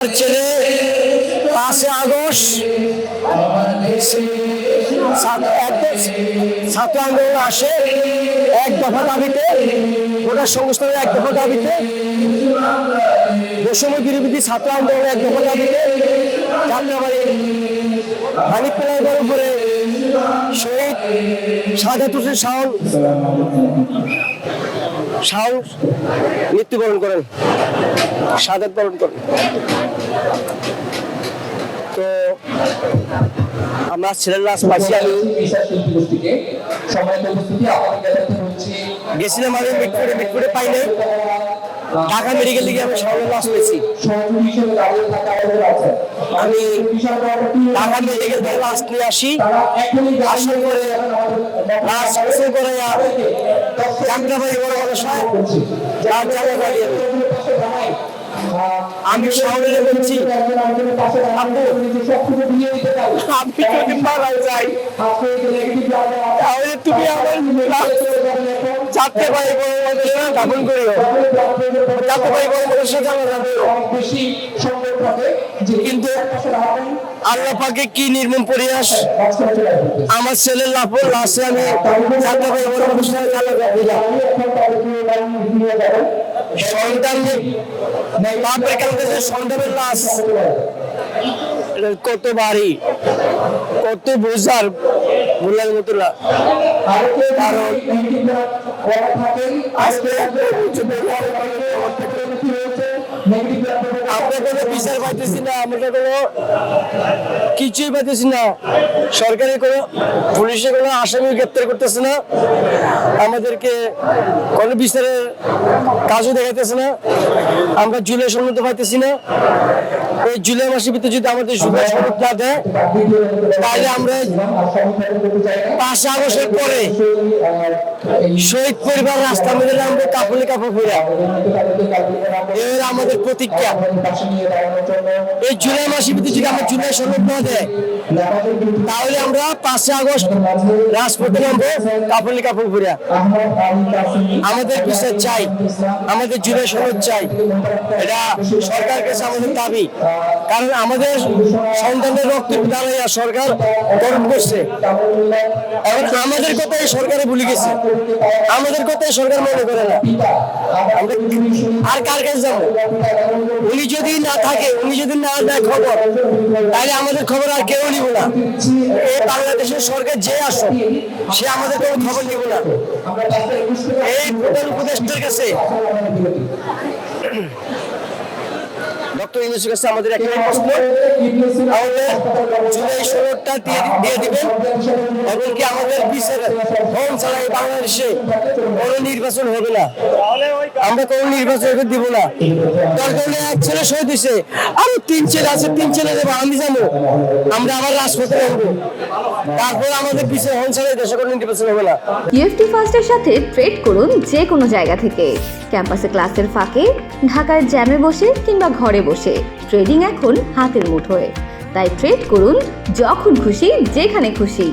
ছেলে 5 আগস্ট ছাত্র আন্দোলন আসে এক দফা দাবিতে, গোটা সংস্থানের এক দফা দাবিতে, বৈষম্য বিরোধী ছাত্র আন্দোলন এক দফা দাবিতে যাত্রাবাড়ি হানিফ প্লাজার উপরে শহীদ শাহাদাত হোসেন শাওন মৃত্যুবরণ করেন, শাহাদাত বরণ করেন। তো আমরা ছেলের লাশ পাইছি। আমি গেছিলাম, আমি মিটফুটে পাই নাই, ঢাকা মেডিকেল থেকে আমি সবাই লাশ পেয়েছি। আমি ঢাকা মেডিকেল থেকে লাশ নিয়ে আসি, আসার পরে লাশ গোসল করে যাত্রাবাড়ি বড় বাসায় আমি শহরে বলছি, আমি যদি মারা যাই তাহলে তুমি আমার যাত্রাবাড়ি বড় বাসায় দাফন করিও, যাত্রাবাড়ি বড় বাসায় কিন্তু আল্লাহ পাকে কি নির্মম পরিহাস, আমার ছেলের লাশে আমি যাত্রাবাড়ি বড় বাসায় সন্তানের লাশ কত বাড়ি, কত বোঝার ভুলার মতো আমরা কোনো বিচার পাইতেছি না, আমরা কোনো কিছুই পাইতেছি না। সরকারি কোনো পুলিশে কোনো আসামি গ্রেপ্তার করতেছে না, আমাদেরকে কোনো বিচারের কাজও দেখাইতেছে না। আমরা জুলাই সনদ পাইতেছি না। এই জুলাই মাসের ভিতরে যদি আমাদের জুলাই সনদ না দেয় তাহলে আমরা 5 আগস্টের পরে শহীদ পরিবার রাস্তা মধ্যে নামবো কাপড়ে কাপড় পরে। এর আমাদের প্রতিজ্ঞা। এই জুলাই মাসের ভিতরে যদি আমরা জুলাই সনদ না দেয় তাহলে আমরা 5 আগস্ট রাজপথে নামবো কাপড়ে কাপড় পরে। আমাদের বিচার চাই, আমাদের জুলাই সনদ চাই, এটা সরকারের কাছে আমাদের দাবি। কারণ আমাদের সন্তানদের রক্ত দাঁড়াইয়া সরকার গরম করছে। এখন আমাদের কথাই সরকারে ভুলে গেছে, আমাদের কথাই সরকার মনে করে না। আর কার কাছে যাবো? উনি যদি না থাকে, উনি যদি না দেয় খবর, তাহলে আমাদের খবর আর কেউ নিব না। এই বাংলাদেশের সরকার যে আসো সে আমাদের কোনো খবর নিব না। এই প্রধান উপদেষ্টার কাছে ডক্টর ইউনূসের কাছে আমাদের একটা প্রশ্ন, আমাদের জুলাই সনদটা দিয়ে দিবেন, এমনকি আমাদের বিচারের হোম ছাড়া এই বাংলাদেশে কোনো নির্বাচন হবে না, আমরা কোনো নির্বাচন দিব না। দরকার হলে এক ছেলে শহীদ হয়েছে, আরো 3 ছেলে আছে, 3 ছেলে দেবো, আমি যাবো, আমরা আবার রাজপথে নামবো, তারপর আমাদের বিচার হোম ছাড়া দেশে কোনো নির্বাচন হবে না। ইউএফটি ফার্স্টের সাথে ট্রেড করুন যে কোনো জায়গা থেকে, ক্যাম্পাসে ক্লাসের ফাঁকে, ঢাকার জ্যামে বসে কিংবা ঘরে বসে। ট্রেডিং এখন হাতের মুঠোয়, তাই ট্রেড করুন যখন খুশি যেখানে খুশি।